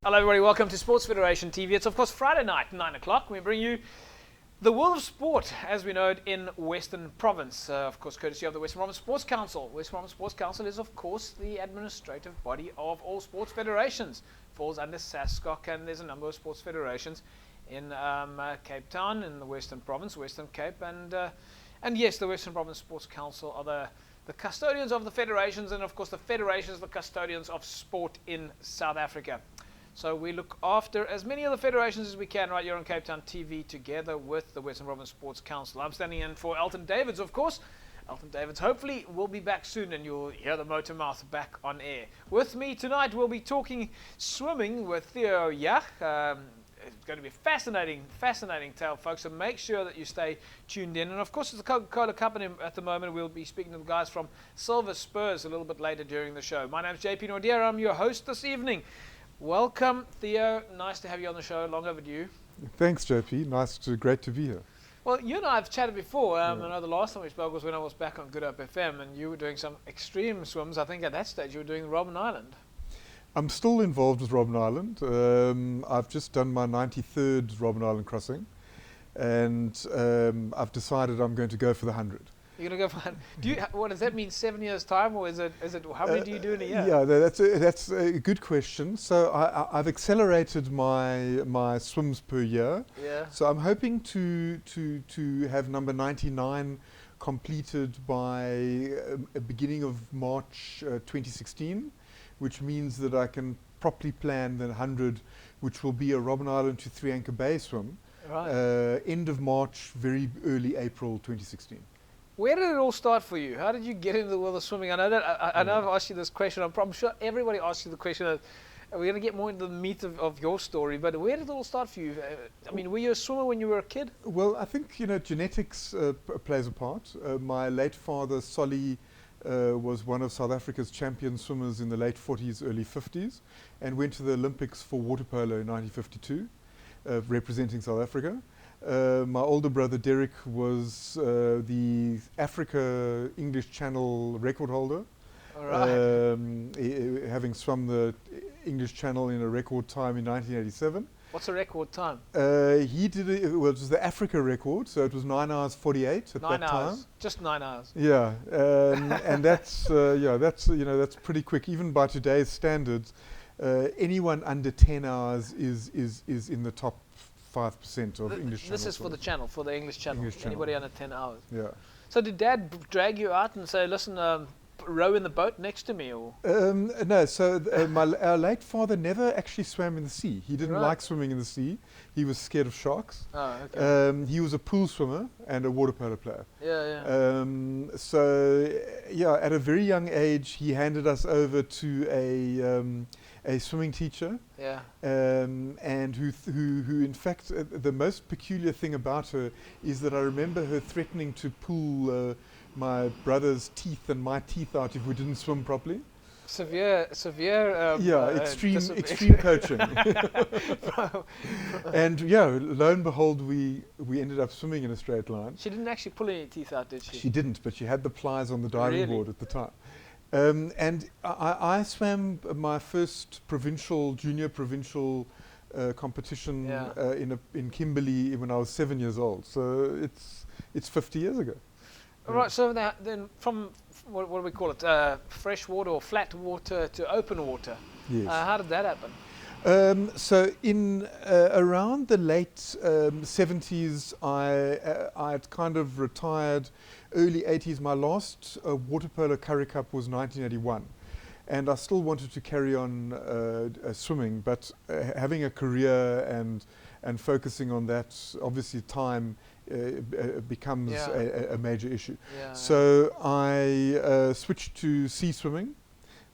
Hello everybody, welcome to Sports Federation TV. It's of course Friday night, 9 o'clock. We bring you the world of sport as we know it in Western Province. Of course, courtesy of the Western Province Sports Council. Western Province Sports Council is of course the administrative body of all sports federations. Falls under SASCOC, and there's a number of sports federations in Cape Town, in the Western Province, Western Cape, and yes, the Western Province Sports Council are the custodians of the federations, and of course the federations are the custodians of sport in South Africa. So we look after as many of the federations as we can right here on Cape Town TV together with the Western Province Sports Council. I'm standing in for Elton Davids, of course. Elton Davids hopefully will be back soon and you'll hear the motor mouth back on air. With me tonight we'll be talking swimming with Theodore Yach. It's going to be a fascinating tale, folks, so make sure that you stay tuned in. And of course, it's the Coca-Cola Company at the moment. We'll be speaking to the guys from Silver Spurs a little bit later during the show. My name's JP Nordier. I'm your host this evening. Welcome, Theo. Nice to have you on the show. Long overdue. Thanks, JP. Great to be here. Well, you and I have chatted before. I know the last time we spoke was when I was back on Good Hope FM, and you were doing some extreme swims. I think at that stage you were doing Robben Island. I'm still involved with Robben Island. I've just done my 93rd Robben Island crossing, and I've decided I'm going to go for the 100. You're going to go for what does that mean? 7 years time, or is it how many do you do in a year? Yeah, that's a good question. So I've accelerated my swims per year. Yeah. So I'm hoping to have number 99 completed by beginning of March 2016, which means that I can properly plan the 100, which will be a Robben Island to Three Anchor Bay swim. Right. End of March, very early April 2016. Where did it all start for you? How did you get into the world of swimming? I know that I know I've asked you this question. I'm sure everybody asks you the question. We're going to get more into the meat of your story, but where did it all start for you? I mean, were you a swimmer when you were a kid? Well, I think genetics plays a part. My late father, Solly, was one of South Africa's champion swimmers in the late 40s, early 50s, and went to the Olympics for water polo in 1952, representing South Africa. My older brother Derek was the Africa English Channel record holder, having swum the English Channel in a record time in 1987. What's a record time? He did it. Well, it was the Africa record, so it was 9 hours 48 at 9 that hours. time. Just 9 hours. Yeah, and that's pretty quick, even by today's standards. Anyone under 10 hours is in the top 5% of English channel. This is for the channel, for the English channel. Anybody under 10 hours. Yeah. So did Dad drag you out and say, listen, row in the boat next to me? Or? No, so our late father never actually swam in the sea. He didn't like swimming in the sea. He was scared of sharks. Oh, okay. He was a pool swimmer and a water polo player. Yeah. So, at a very young age, he handed us over to a swimming teacher. Yeah. And who in fact, the most peculiar thing about her is that I remember her threatening to pull my brother's teeth and my teeth out if we didn't swim properly. Severe. Extreme coaching. And lo and behold, we ended up swimming in a straight line. She didn't actually pull any teeth out, did she? She didn't, but she had the pliers on the diving board at the time. And I swam my first junior provincial competition in Kimberley when I was 7 years old. So it's 50 years ago. Right, so then from, what do we call it, fresh water or flat water to open water. Yes. How did that happen? So in around the late 70s, I had kind of retired. Early 80s, my last water polo Currie Cup was 1981. And I still wanted to carry on swimming, but having a career and focusing on that, obviously time becomes a major issue. Yeah, so I switched to sea swimming,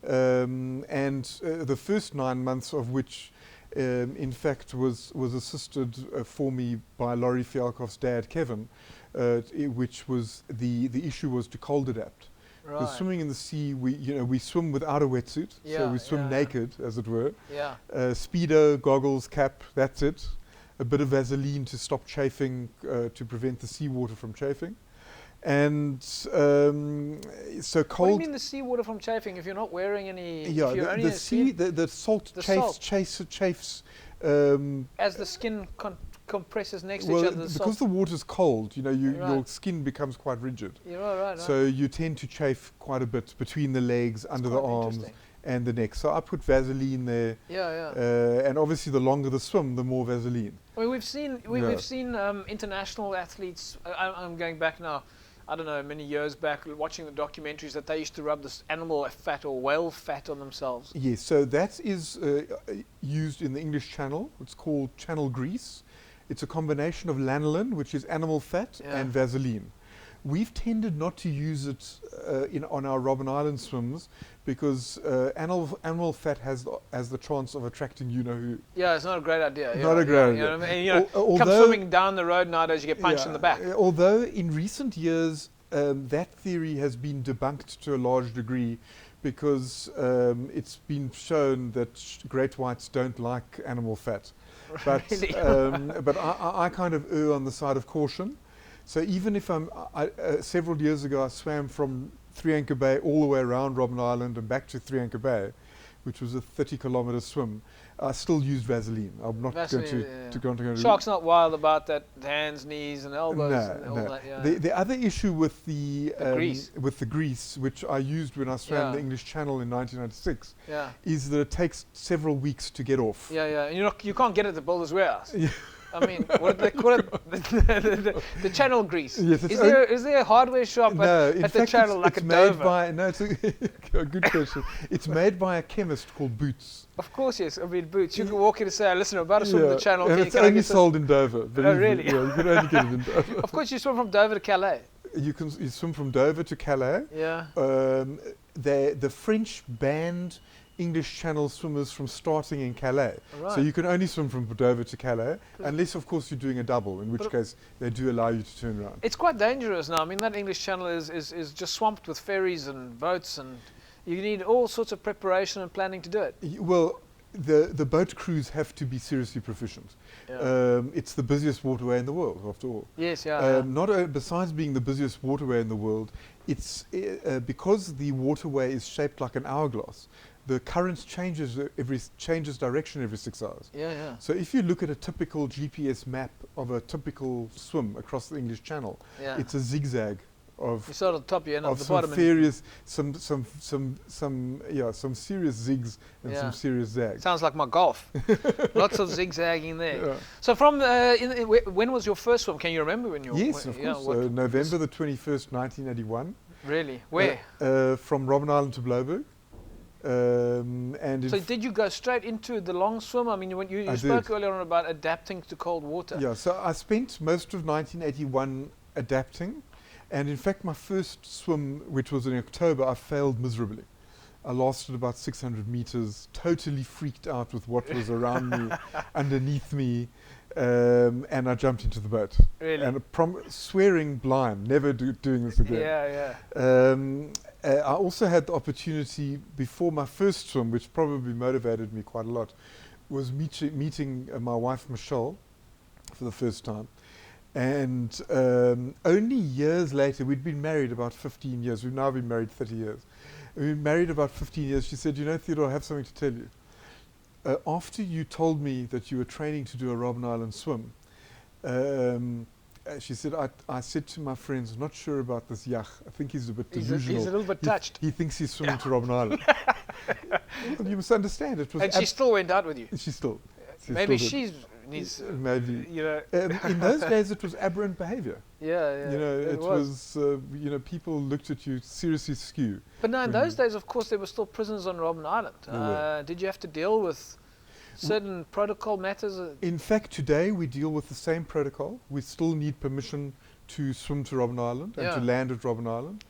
and the first 9 months of which in fact was assisted for me by Laurie Fialkoff's dad, Kevin, which was the issue was to cold adapt. Because swimming in the sea, we swim without a wetsuit, so we swim naked, as it were. Yeah. Speedo, goggles, cap, that's it. A bit of Vaseline to stop chafing, to prevent the seawater from chafing. And so What do cold. you mean the seawater from chafing if you're not wearing any? Yeah, if you're only the salt The chafes. as the skin compresses next to Well, each other. The because salt. the water's cold, you know, your Right. skin becomes quite rigid. You're right. So you tend to chafe quite a bit between the legs, under the quite arms, interesting. and the neck. So I put Vaseline there, Yeah. and obviously the longer the swim, the more Vaseline. I mean, we've seen Yeah. we've seen international athletes. I'm going back now. I don't know, many years back, watching the documentaries that they used to rub this animal fat or whale fat on themselves. Yes, so that is used in the English Channel. It's called channel grease. It's a combination of lanolin, which is animal fat, Yeah. and Vaseline. We've tended not to use it on our Robben Island swims because animal fat has the chance of attracting you-know-who. Yeah, it's not a great idea. Not a great idea. You know what I mean? You know, come Although- swimming down the road nowadays, you get punched in the back. Although in recent years that theory has been debunked to a large degree because it's been shown that great whites don't like animal fat. But, Really? but I kind of err on the side of caution. So even if several years ago I swam from Three Anchor Bay all the way around Robben Island and back to Three Anchor Bay, which was a 30-kilometer swim, I still used Vaseline. I'm not Vaseline, going yeah. to go into Shark's not wild about that. Hands, knees, and elbows. And all no. that, yeah. The other issue with the grease. with the grease, which I used when I swam Yeah. the English Channel in 1996, Yeah. is that it takes several weeks to get off. Yeah. And you can't get it at the builder's warehouse. Yeah. I mean, what do they call it? The channel grease. Yes, it's Is there a hardware shop No, in at the fact, channel like it's a made Dover? by it's a good question. It's made by a chemist called Boots. Of course, yes. I mean, Boots. You can walk in and say, listen, I'm about to swim the channel. and Can, it's can I only get some? sold in Dover. believe me. really? Yeah, you can only get it in Dover. Of course, you swim from Dover to Calais. You swim from Dover to Calais. Yeah. The French banned English Channel swimmers from starting in Calais. Right. So you can only swim from Dover to Calais, unless, of course, you're doing a double, in which But- case they do allow you to turn around. It's quite dangerous now. I mean, that English Channel is just swamped with ferries and boats, and you need all sorts of preparation and planning to do it. Well, the boat crews have to be seriously proficient. Yeah. It's the busiest waterway in the world, after all. Yes, yeah. Besides being the busiest waterway in the world, it's because the waterway is shaped like an hourglass. The current changes direction every 6 hours. Yeah. So if you look at a typical GPS map of a typical swim across the English Channel, Yeah. it's a zigzag of You start at the top, you end at of the some bottom. serious some serious zigs and Yeah. some serious zags. Sounds like my golf. Lots of zigzagging there. Yeah. So from when was your first swim? Can you remember when you? Yes, when, of yeah, course. what- November the 21st, 1981. Really? Where? From Robben Island to Bloberg. And in So did you go straight into the long swim? I mean, when you I spoke did. earlier on about adapting to cold water. Yeah, so I spent most of 1981 adapting, and in fact my first swim, which was in October, I failed miserably. I lasted about 600 meters, totally freaked out with what was around me, underneath me, and I jumped into the boat. Really? And swearing blind, never doing this again. Yeah. I also had the opportunity before my first swim, which probably motivated me quite a lot, was meeting my wife Michelle for the first time. And only years later, we'd been married about 15 years. We've now been married 30 years. We've been married about 15 years. She said, you know, Theodore, I have something to tell you. After you told me that you were training to do a Robben Island swim, she said, I said to my friends, I'm not sure about this Yach. I think he's a bit delusional. He's a little bit touched. He thinks he's swimming to Robben Island. Well, you must understand. It was And she still went out with you. she still. Maybe still did. she needs, Maybe. you know. In those days, it was aberrant behavior. Yeah. You know, it it was, you know, people looked at you seriously askew. But no, in when those days, of course, there were still prisons on Robben Island. There were. Did you have to deal with certain protocol matters? In fact, today we deal with the same protocol. We still need permission to swim to Robben Island and to Yeah. land at Robben Island.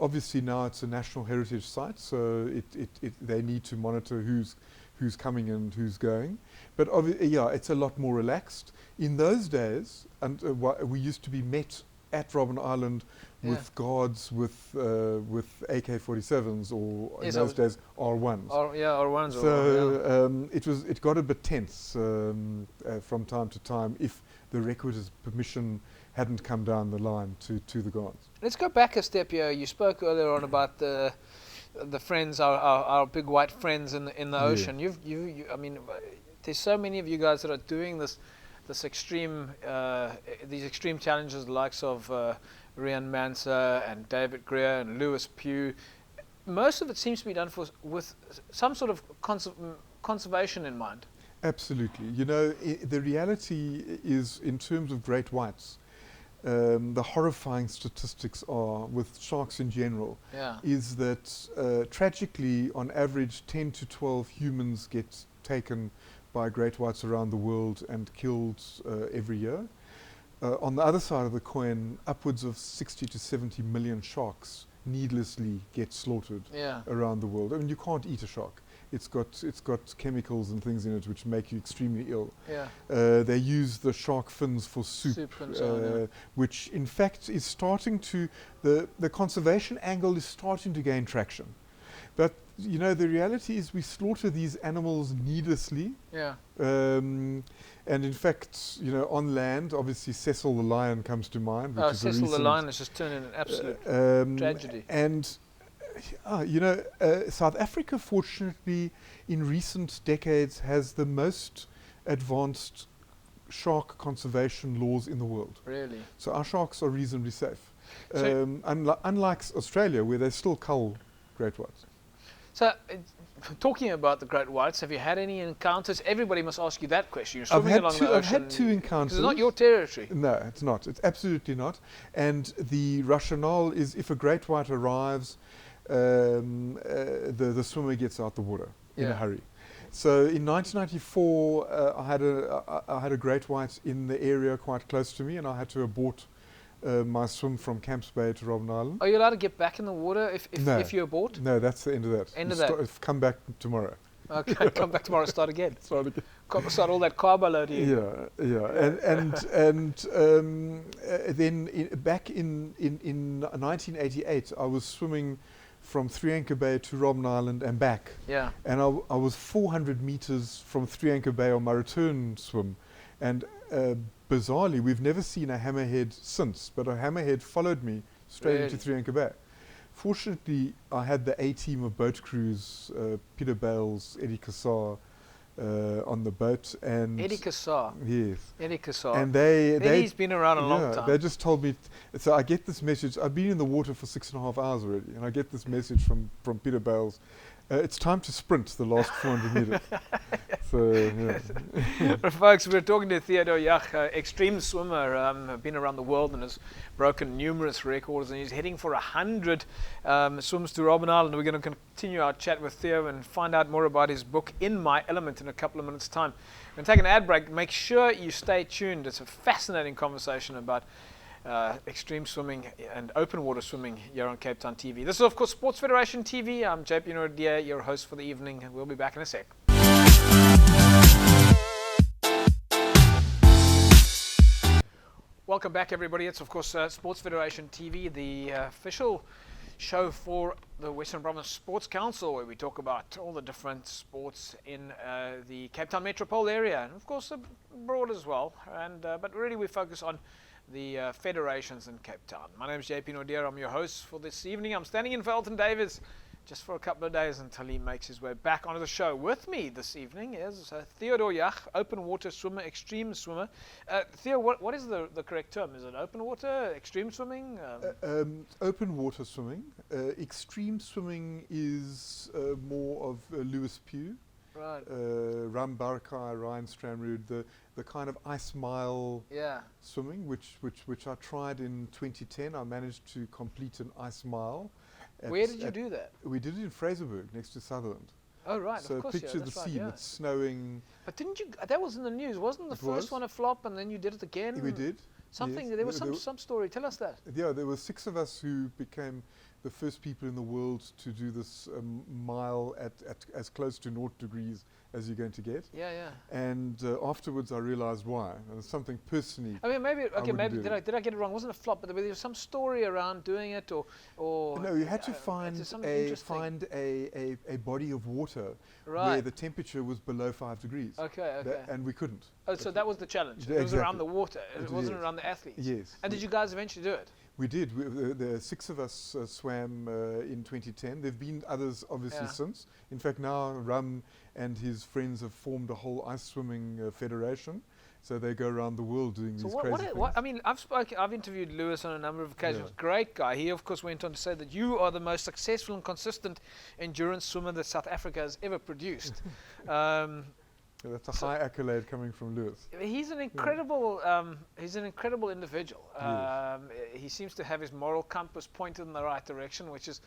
Obviously now it's a national heritage site, so they need to monitor who's coming and who's going. But yeah, it's a lot more relaxed. In those days, and we used to be met at Robben Island with guards with AK-47s or Yes, in those days R1s. Or ones. So it got a bit tense from time to time if the requisite permission hadn't come down the line to the guards. Let's go back a step here. You spoke earlier on about the friends, our big white friends in the Yeah. ocean. I mean, there's so many of you guys that are doing this extreme, these extreme challenges, the likes of Rian Manser and David Greer and Lewis Pugh. Most of it seems to be done with some sort of conservation in mind. Absolutely. You know, the reality is, in terms of great whites, the horrifying statistics are, with sharks in general, Yeah. is that tragically, on average, 10 to 12 humans get taken by great whites around the world and killed every year. On the other side of the coin, upwards of 60 to 70 million sharks needlessly get slaughtered Yeah. around the world. I mean, you can't eat a shark. It's got chemicals and things in it which make you extremely ill. Yeah. They use the shark fins for soup, And so on, yeah. which in fact is starting to, the conservation angle is starting to gain traction. But you know, the reality is we slaughter these animals needlessly. Yeah. And in fact, you know, on land, obviously Cecil the lion comes to mind. Which is Cecil the lion has just turned into an absolute tragedy. And you know, South Africa, fortunately, in recent decades, has the most advanced shark conservation laws in the world. Really? So our sharks are reasonably safe. So Unlike Australia, where they still cull great whites. So, talking about the great whites, have you had any encounters? Everybody must ask you that question. You're I've swimming along the ocean. had two encounters. It's not your territory. No, it's not. It's absolutely not. And the rationale is, if a great white arrives, the swimmer gets out the water in a hurry. So in 1994, I had a great white in the area quite close to me, and I had to abort my swim from Camps Bay to Robben Island. Are you allowed to get back in the water No. if you abort? No, that's the end of that. End of that. Come back tomorrow. Okay, come back tomorrow and start again. Start again. Start all that carb loading. Yeah. And then back in 1988, I was swimming from Three Anchor Bay to Robben Island and back. Yeah. And I was 400 meters from Three Anchor Bay on my return swim. And bizarrely, we've never seen a hammerhead since, but a hammerhead followed me straight into Three Anchor Bay. Fortunately, I had the A-team of boat crews, Peter Bales, Eddie Cassar, on the boat. And Eddie Cassar. Yes. Eddie Cassar. And Eddie's been around a long time. They just told me, so I get this message, I've been in the water for 6.5 hours already, and I get this message from Peter Bales, it's time to sprint the last 400 meters. So, yeah. Folks, we're talking to Theodore Yach, extreme swimmer, been around the world and has broken numerous records, and he's heading for 100 swims to Robben Island. We're going to continue our chat with Theo and find out more about his book, In My Element, in a couple of minutes' time. We're going to take an ad break. Make sure you stay tuned. It's a fascinating conversation about extreme swimming and open water swimming here on Cape Town TV. This is, of course, Sports Federation TV. I'm JP Nordia, your host for the evening, and we'll be back in a sec. Welcome back, everybody. It's, of course, Sports Federation TV, the official show for the Western Province Sports Council, where we talk about all the different sports in the Cape Town metropole area, and of course abroad as well. And but really we focus on the federations in Cape Town. My name is JP Nordia. I'm your host for this evening. I'm standing in for Elton Davis just for a couple of days until he makes his way back onto the show. With me this evening is Theodore Yach, open water swimmer, extreme swimmer. Theo, what is the correct term? Is it open water, extreme swimming? Open water swimming. Extreme swimming is more of Lewis Pugh. Right. Ram Barakai, Ryan Stramrud, the kind of ice mile swimming, which I tried in 2010. I managed to complete an ice mile. Where did you do that? We did it in Fraserburg, next to Sutherland. Oh, right, so of course. picture the scene, it's snowing. But didn't you, that was in the news, wasn't the first one a flop and then you did it again? We did. Something, yes. there was some story, tell us that. Yeah, there were 6 of us who became the first people in the world to do this mile at as close to 0 degrees as you're going to get. Yeah. And afterwards I realized why. And it's something personally. I mean, maybe wouldn't do did I get it wrong? It wasn't a flop, but there was some story around doing it, or no, you had to find a body of water where the temperature was below 5 degrees. Okay. And we couldn't. Oh, so that was the challenge. Yeah, It was around exactly. the water. It wasn't around the athletes. Yes. And did you guys eventually do it? We did. The 6 of us swam in 2010. There have been others, obviously, since. In fact, now Ram and his friends have formed a whole ice swimming federation. So they go around the world doing these crazy things. I mean, I've interviewed Lewis on a number of occasions. Yeah. Great guy. He, of course, went on to say that you are the most successful and consistent endurance swimmer that South Africa has ever produced. That's a high accolade coming from Lewis. He's an incredible, individual. He seems to have his moral compass pointed in the right direction, which is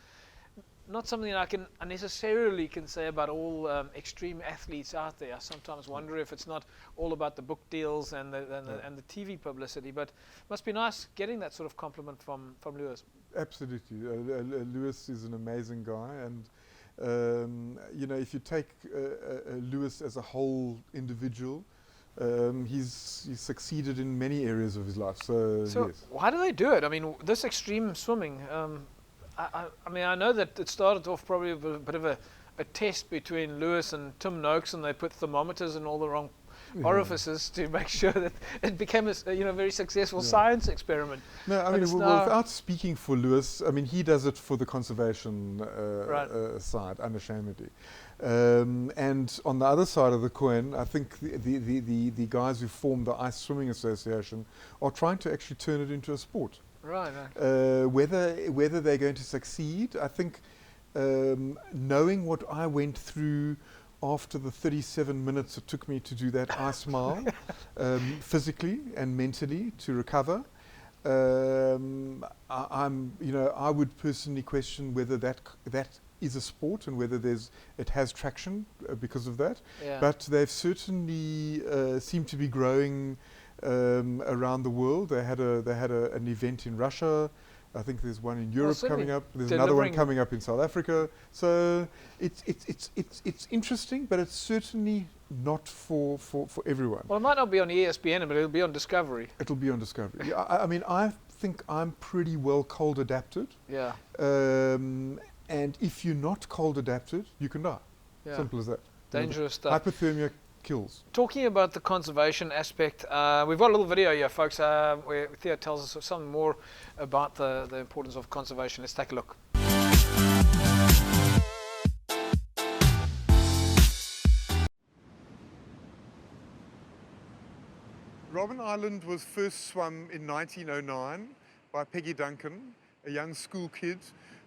not something I can necessarily say about all extreme athletes out there. I sometimes wonder if it's not all about the book deals and the TV publicity, but it must be nice getting that sort of compliment from Lewis. Absolutely. Lewis is an amazing guy, and if you take Lewis as a whole individual, he's succeeded in many areas of his life. So yes. Why do they do it? I mean, this extreme swimming, I know that it started off probably with a bit of a test between Lewis and Tim Noakes, and they put thermometers in all the wrong orifices to make sure that it became a very successful science experiment. No, I mean, without speaking for Lewis, I mean, he does it for the conservation side, unashamedly. And on the other side of the coin, I think the guys who formed the Ice Swimming Association are trying to actually turn it into a sport. Right. Whether they're going to succeed, I think, knowing what I went through after the 37 minutes it took me to do that ice mile, physically and mentally to recover, I would personally question whether that is a sport and whether it has traction because of that. Yeah. But they've certainly seemed to be growing around the world. They had an event in Russia. I think there's one in Europe coming up. There's another one coming up in South Africa. So it's interesting, but it's certainly not for everyone. Well, it might not be on ESPN, but it'll be on Discovery. It'll be on Discovery. I mean, I think I'm pretty well cold adapted. Yeah. And if you're not cold adapted, you can die. Yeah. Simple as that. Dangerous stuff. Hypothermia kills. Talking about the conservation aspect, we've got a little video here, folks, where Theo tells us something more about the importance of conservation. Let's take a look. Robben Island was first swum in 1909 by Peggy Duncan, a young school kid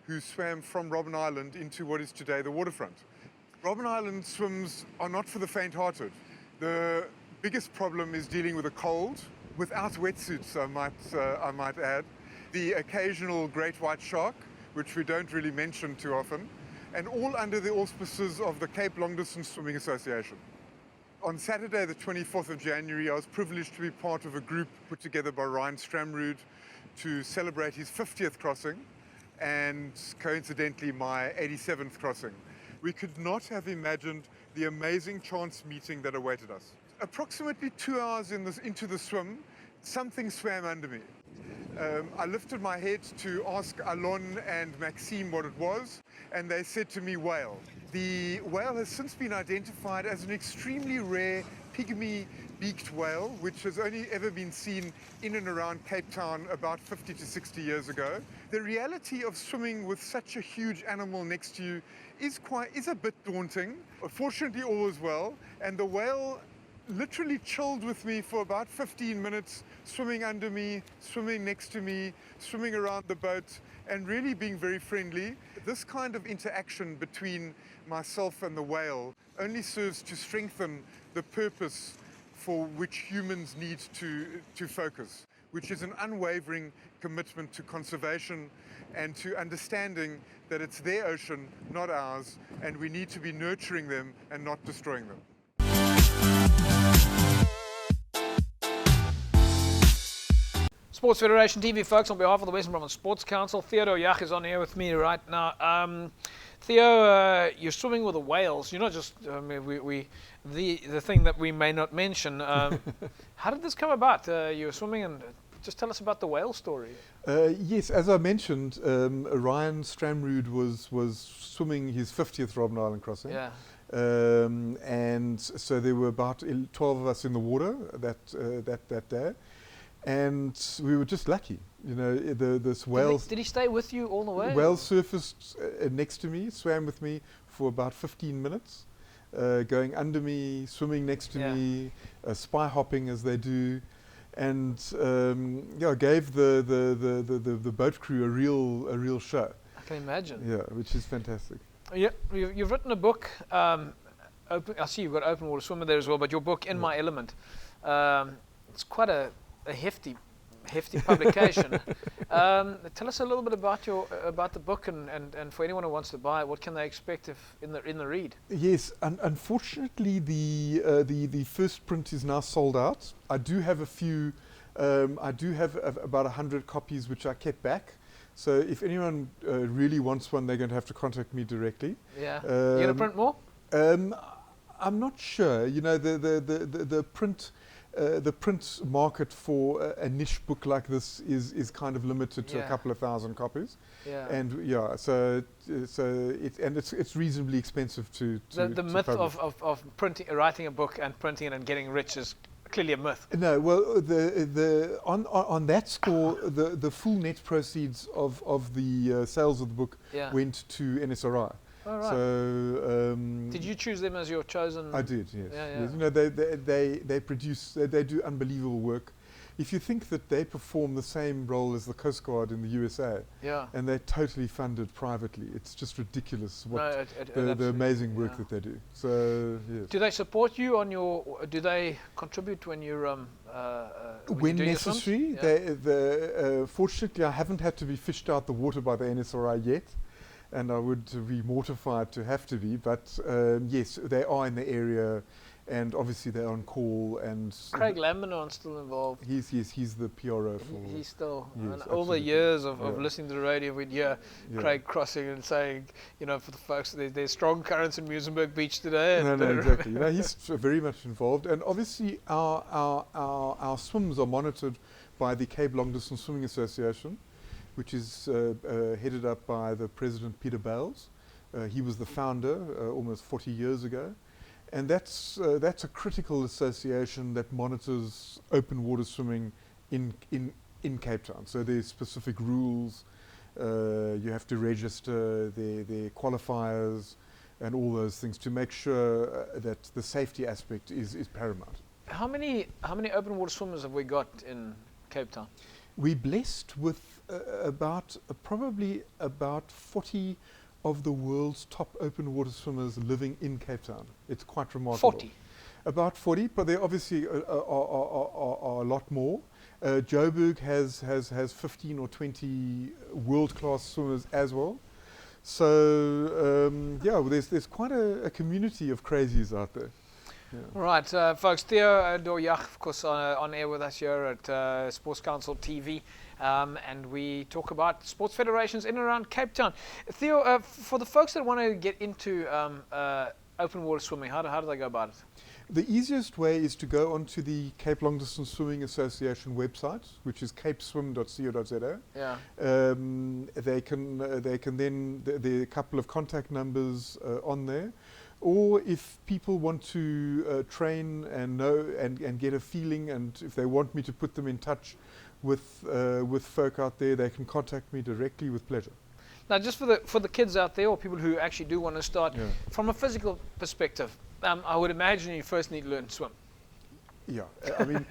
who swam from Robben Island into what is today the waterfront. Robben Island swims are not for the faint-hearted. The biggest problem is dealing with the cold, without wetsuits, I might add, the occasional great white shark, which we don't really mention too often, and all under the auspices of the Cape Long Distance Swimming Association. On Saturday, the 24th of January, I was privileged to be part of a group put together by Ryan Stramrud to celebrate his 50th crossing and coincidentally my 87th crossing. We could not have imagined the amazing chance meeting that awaited us. Approximately 2 hours into the swim, something swam under me. I lifted my head to ask Alon and Maxime what it was, and they said to me, whale. The whale has since been identified as an extremely rare pygmy beaked whale, which has only ever been seen in and around Cape Town about 50 to 60 years ago. The reality of swimming with such a huge animal next to you is a bit daunting. Fortunately, all was well, and the whale literally chilled with me for about 15 minutes, swimming under me, swimming next to me, swimming around the boat, and really being very friendly. This kind of interaction between myself and the whale only serves to strengthen the purpose for which humans need to focus, which is an unwavering commitment to conservation and to understanding that it's their ocean, not ours, and we need to be nurturing them and not destroying them. Sports Federation TV, folks, on behalf of the Western Province Sports Council. Theodore Yach is on here with me right now. Theo, you're swimming with the whales. You're not just the thing that we may not mention. How did this come about? You were swimming, and just tell us about the whale story. Yes, as I mentioned, Ryan Stramrud was swimming his 50th Robben Island crossing. Yeah. And so there were about 12 of us in the water that day. And we were just lucky, you know. This whale. Did he stay with you all the way? Whale surfaced next to me, swam with me for about 15 minutes, going under me, swimming next to me, spy hopping as they do, and gave the boat crew a real show. I can imagine. Yeah, which is fantastic. Yeah, you've written a book. I see you've got Open Water Swimmer there as well, but your book, In My Element, it's quite a hefty publication. Tell us a little bit about the book, and for anyone who wants to buy it, what can they expect in the read? Yes, unfortunately the first print is now sold out. I do have a few. I do have about 100 copies which I kept back. So if anyone really wants one, they're going to have to contact me directly. Yeah. You going to print more? I'm not sure. You know, the print. The print market for a niche book like this is kind of limited to a couple of thousand copies, and so it's reasonably expensive to the myth publish. of writing a book and printing it and getting rich is clearly a myth. No, well, on that score, the full net proceeds of the sales of the book went to NSRI. Oh, right. So did you choose them as your chosen? I did, yes. Yeah. Yes. You know, they produce, they do unbelievable work. If you think that they perform the same role as the Coast Guard in the USA, and they're totally funded privately, it's just ridiculous what the amazing work that they do. So yes. Do they support you on your? Do they contribute when you're when necessary? Fortunately, I haven't had to be fished out the water by the NSRI yet. And I would be mortified to have to be, but yes, they are in the area, and obviously they're on call. And Craig Lambinor's still involved. He's the PRO for. He's still. Yes, all the years of listening to the radio, we'd hear Craig crossing and saying, you know, for the folks, there's strong currents in Muizenberg Beach today. No, exactly. You know, he's very much involved, and obviously our swims are monitored by the Cape Long Distance Swimming Association, which is headed up by the president, Peter Bales. He was the founder almost 40 years ago. And that's a critical association that monitors open water swimming in Cape Town. So there's specific rules. You have to register their qualifiers and all those things to make sure that the safety aspect is paramount. How many open water swimmers have we got in Cape Town? We're blessed with probably about 40 of the world's top open water swimmers living in Cape Town. It's quite remarkable. 40? About 40, but there obviously are a lot more. Joburg has 15 or 20 world-class swimmers as well. So there's quite a community of crazies out there. Yeah. Right, folks, Theodore Yach, of course, on air with us here at Sports Council TV, and we talk about sports federations in and around Cape Town. Theo, for the folks that want to get into open water swimming, how do they go about it? The easiest way is to go onto the Cape Long Distance Swimming Association website, which is capeswim.co.za. Yeah. They can then, there are a couple of contact numbers on there. Or if people want to train and know and get a feeling, and if they want me to put them in touch with folk out there, they can contact me directly with pleasure. Now, just for the kids out there, or people who actually do want to start, from a physical perspective, I would imagine you first need to learn to swim. Yeah, I mean,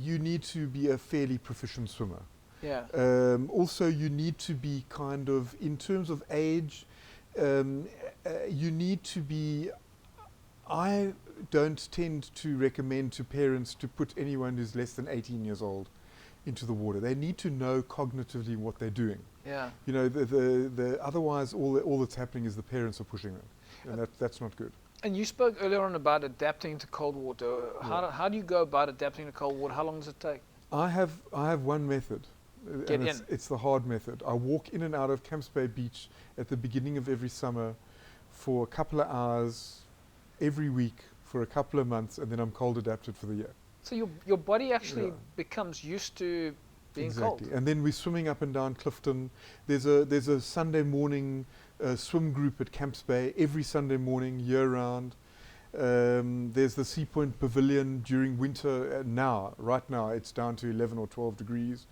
you need to be a fairly proficient swimmer. Yeah. Also, you need to be kind of, in terms of age, you need to be, I don't tend to recommend to parents to put anyone who's less than 18 years old into the water. They need to know cognitively what they're doing. Yeah. You know, otherwise all that's happening is the parents are pushing them, and that's not good. And you spoke earlier on about adapting to cold water. How do you go about adapting to cold water? How long does it take? I have one method. Get and in. it's the hard method. I walk in and out of Camps Bay Beach at the beginning of every summer for a couple of hours every week for a couple of months, and then I'm cold adapted for the year. So your body actually becomes used to being Exactly. cold. And then we're swimming up and down Clifton. There's a Sunday morning swim group at Camps Bay every Sunday morning, year round. There's the Sea Point Pavilion during winter. Right now, it's down to 11 or 12 degrees.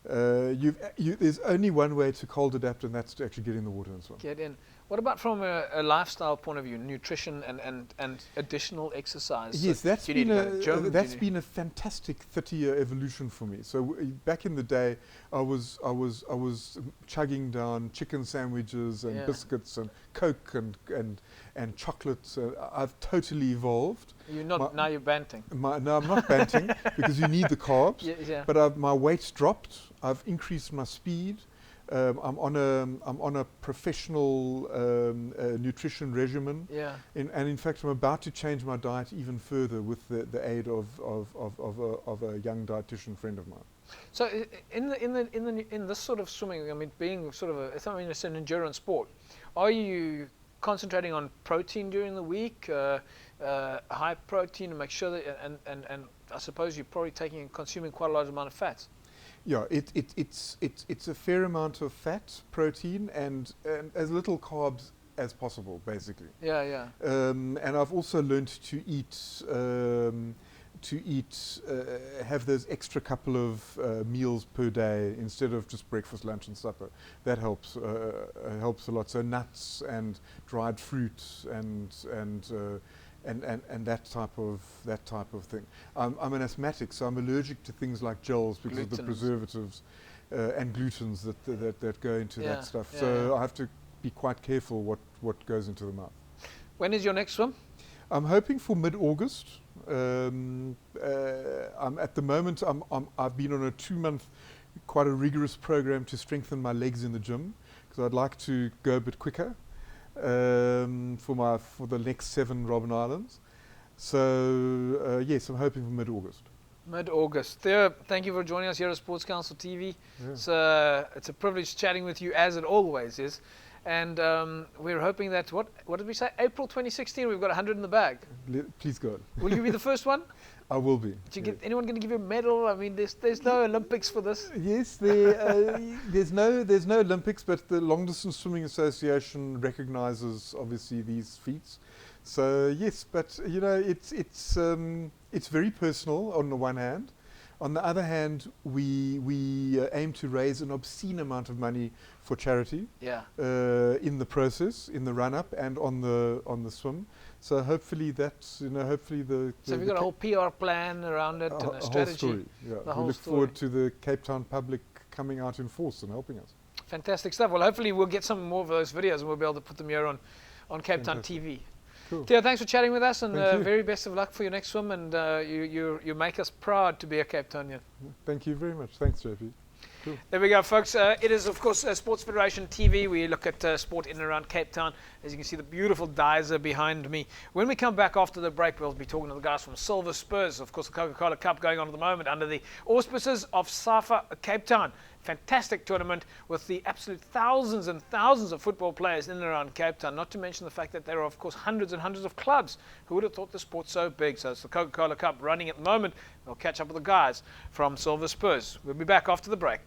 There's only one way to cold adapt, and that's to actually get in the water and swim. Get in. What about from a lifestyle point of view, nutrition and additional exercise? Yes, So that's do you need been to go to the gym? Do you been a fantastic 30-year evolution for me. So back in the day, I was chugging down chicken sandwiches and Yeah. biscuits and Coke and chocolates. I've totally evolved. You're not now. You're banting. No, I'm not banting because you need the carbs. Yeah. But my weight's dropped. I've increased my speed. I'm on a professional nutrition regimen. Yeah. And in fact, I'm about to change my diet even further with the aid of a young dietitian friend of mine. So in this sort of swimming, I mean, being sort of it's an endurance sport. Are you concentrating on protein during the week, high protein, to make sure that, and I suppose you're probably consuming quite a large amount of fats. Yeah, it's a fair amount of fat, protein, and as little carbs as possible, basically. Yeah. And I've also learned to have those extra couple of meals per day instead of just breakfast, lunch, and supper. That helps a lot. So nuts and dried fruit and that type of thing. I'm an asthmatic, so I'm allergic to things like gels because of the preservatives and glutens that go into that stuff. So I have to be quite careful what goes into the mouth. When is your next swim? I'm hoping for mid-August. I'm at the moment. I've been on a 2-month, quite a rigorous program to strengthen my legs in the gym because I'd like to go a bit quicker. For the next 7 Robben Islands. So yes, I'm hoping for mid-August. Mid-August. Theo, thank you for joining us here at Sports Council TV. Yeah. It's a privilege chatting with you, as it always is. And we're hoping that, what did we say? April 2016, we've got 100 in the bag. Please go. Will you be the first one? I will be. Anyone going to give you a medal? I mean, there's no Olympics for this. Yes, there's no Olympics, but the Long Distance Swimming Association recognises obviously these feats. So yes, but you know it's very personal on the one hand. On the other hand, we aim to raise an obscene amount of money for charity. Yeah. In the process, in the run-up, and on the swim. So hopefully that's So we've got a whole PR plan around it and a strategy. Whole story. Yeah. We look forward to the Cape Town public coming out in force and helping us. Fantastic stuff. Well, hopefully we'll get some more of those videos and we'll be able to put them here on Cape Town TV. Cool. Theo, thanks for chatting with us, and very best of luck for your next swim, and you make us proud to be a Cape Townian. Thank you very much. Thanks, JP. Cool. There we go, folks. It is, of course, Sports Federation TV. We look at sport in and around Cape Town. As you can see, the beautiful Dyser behind me. When we come back after the break, we'll be talking to the guys from Silver Spurs. Of course, the Coca-Cola Cup going on at the moment under the auspices of SAFA Cape Town. Fantastic tournament with the absolute thousands and thousands of football players in and around Cape Town, not to mention the fact that there are, of course, hundreds and hundreds of clubs. Who would have thought the sport's so big? So it's the Coca-Cola Cup running at the moment. We'll catch up with the guys from Silver Spurs. We'll be back after the break.